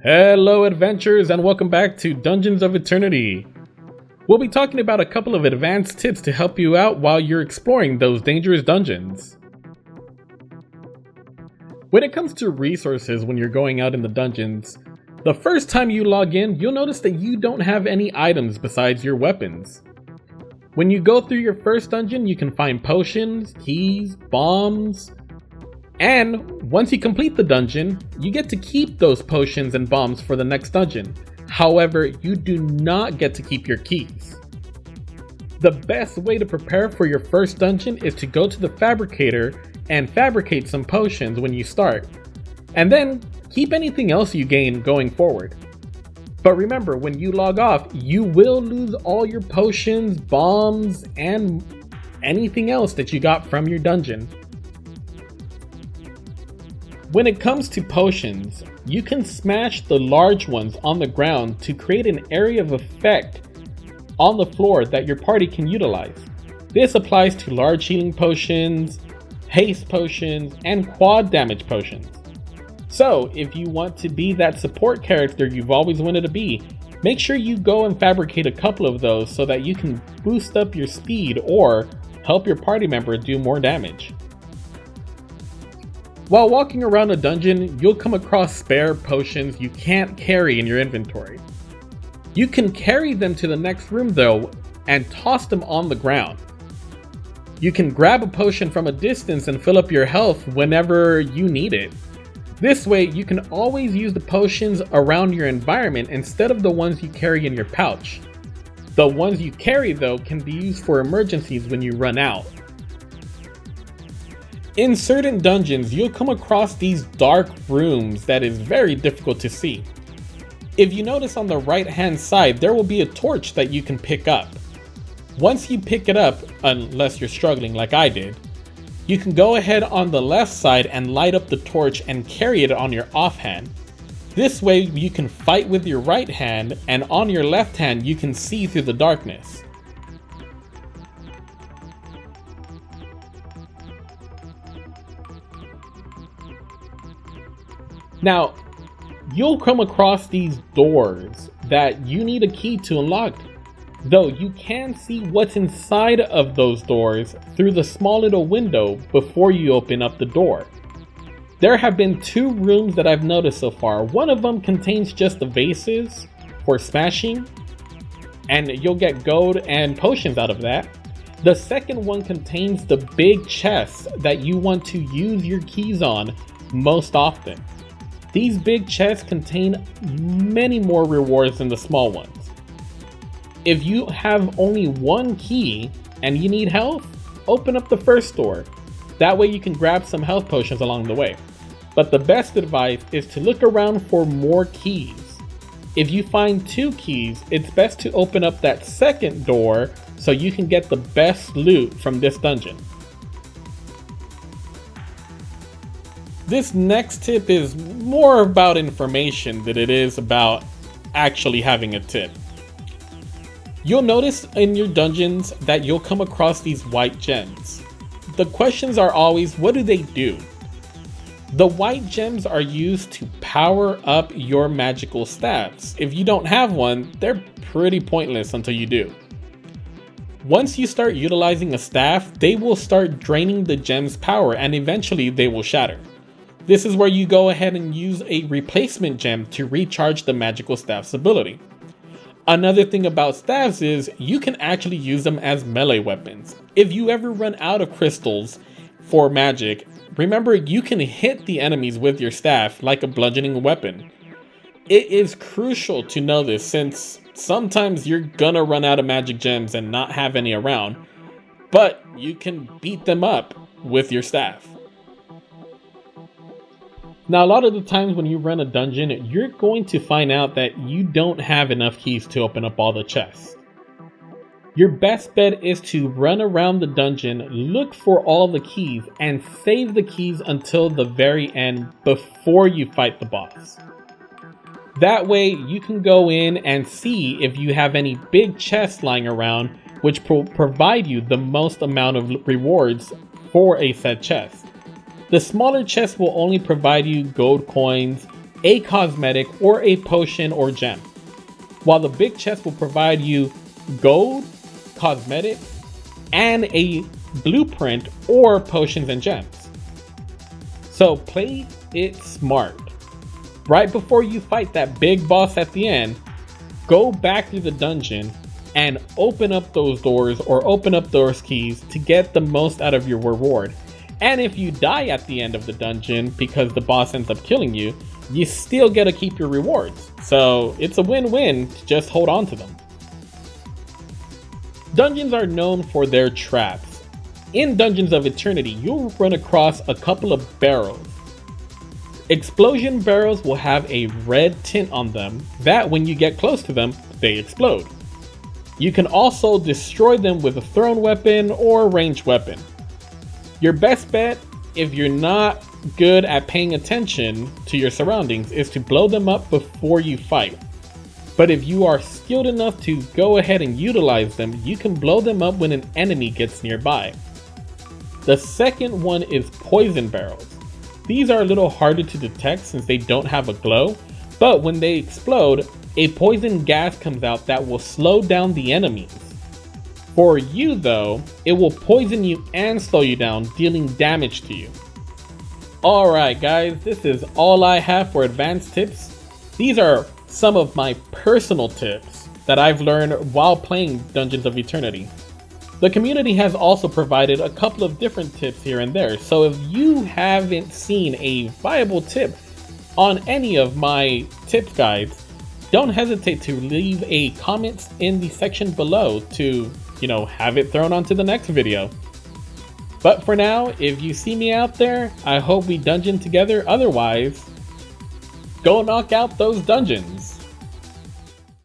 Hello adventurers and welcome back to Dungeons of Eternity. We'll be talking about a couple of advanced tips to help you out while you're exploring those dangerous dungeons. When it comes to resources when you're going out in the dungeons, the first time you log in, you'll notice that you don't have any items besides your weapons. When you go through your first dungeon, you can find potions, keys, bombs, and once you complete the dungeon, you get to keep those potions and bombs for the next dungeon. However, you do not get to keep your keys. The best way to prepare for your first dungeon is to go to the fabricator and fabricate some potions when you start, and then keep anything else you gain going forward. But remember, when you log off, you will lose all your potions, bombs, and anything else that you got from your dungeon. When it comes to potions, you can smash the large ones on the ground to create an area of effect on the floor that your party can utilize. This applies to large healing potions, haste potions, and quad damage potions. So, if you want to be that support character you've always wanted to be, make sure you go and fabricate a couple of those so that you can boost up your speed or help your party member do more damage. While walking around a dungeon, you'll come across spare potions you can't carry in your inventory. You can carry them to the next room though, and toss them on the ground. You can grab a potion from a distance and fill up your health whenever you need it. This way, you can always use the potions around your environment instead of the ones you carry in your pouch. The ones you carry though can be used for emergencies when you run out. In certain dungeons, you'll come across these dark rooms that is very difficult to see. If you notice on the right hand side, there will be a torch that you can pick up. Once you pick it up, unless you're struggling like I did, you can go ahead on the left side and light up the torch and carry it on your offhand. This way you can fight with your right hand, and on your left hand you can see through the darkness. Now, you'll come across these doors that you need a key to unlock, though you can see what's inside of those doors through the small little window before you open up the door. There have been 2 rooms that I've noticed so far. One of them contains just the vases for smashing, and you'll get gold and potions out of that. The second one contains the big chests that you want to use your keys on most often. These big chests contain many more rewards than the small ones. If you have only one key and you need health, open up the first door. That way you can grab some health potions along the way. But the best advice is to look around for more keys. If you find 2 keys, it's best to open up that second door so you can get the best loot from this dungeon. This next tip is more about information than it is about actually having a tip. You'll notice in your dungeons that you'll come across these white gems. The questions are always, what do they do? The white gems are used to power up your magical staffs. If you don't have one, they're pretty pointless until you do. Once you start utilizing a staff, they will start draining the gem's power and eventually they will shatter. This is where you go ahead and use a replacement gem to recharge the magical staff's ability. Another thing about staffs is you can actually use them as melee weapons. If you ever run out of crystals for magic, remember you can hit the enemies with your staff like a bludgeoning weapon. It is crucial to know this since sometimes you're gonna run out of magic gems and not have any around, but you can beat them up with your staff. Now, a lot of the times when you run a dungeon, you're going to find out that you don't have enough keys to open up all the chests. Your best bet is to run around the dungeon, look for all the keys, and save the keys until the very end before you fight the boss. That way, you can go in and see if you have any big chests lying around, which will provide you the most amount of rewards for a said chest. The smaller chests will only provide you gold coins, a cosmetic, or a potion or gem, while the big chest will provide you gold, cosmetics, and a blueprint or potions and gems. So play it smart. Right before you fight that big boss at the end, go back through the dungeon and open up those doors or open up those keys to get the most out of your reward. And if you die at the end of the dungeon because the boss ends up killing you, you still get to keep your rewards. So it's a win-win to just hold on to them. Dungeons are known for their traps. In Dungeons of Eternity, you'll run across a couple of barrels. Explosion barrels will have a red tint on them that when you get close to them, they explode. You can also destroy them with a thrown weapon or ranged weapon. Your best bet, if you're not good at paying attention to your surroundings, is to blow them up before you fight. But if you are skilled enough to go ahead and utilize them, you can blow them up when an enemy gets nearby. The second one is poison barrels. These are a little harder to detect since they don't have a glow, but when they explode, a poison gas comes out that will slow down the enemies. For you though, it will poison you and slow you down, dealing damage to you. Alright guys, this is all I have for advanced tips. These are some of my personal tips that I've learned while playing Dungeons of Eternity. The community has also provided a couple of different tips here and there, so if you haven't seen a viable tip on any of my tips guides, don't hesitate to leave a comment in the section below to, have it thrown onto the next video. But for now, if you see me out there, I hope we dungeon together. Otherwise, go knock out those dungeons.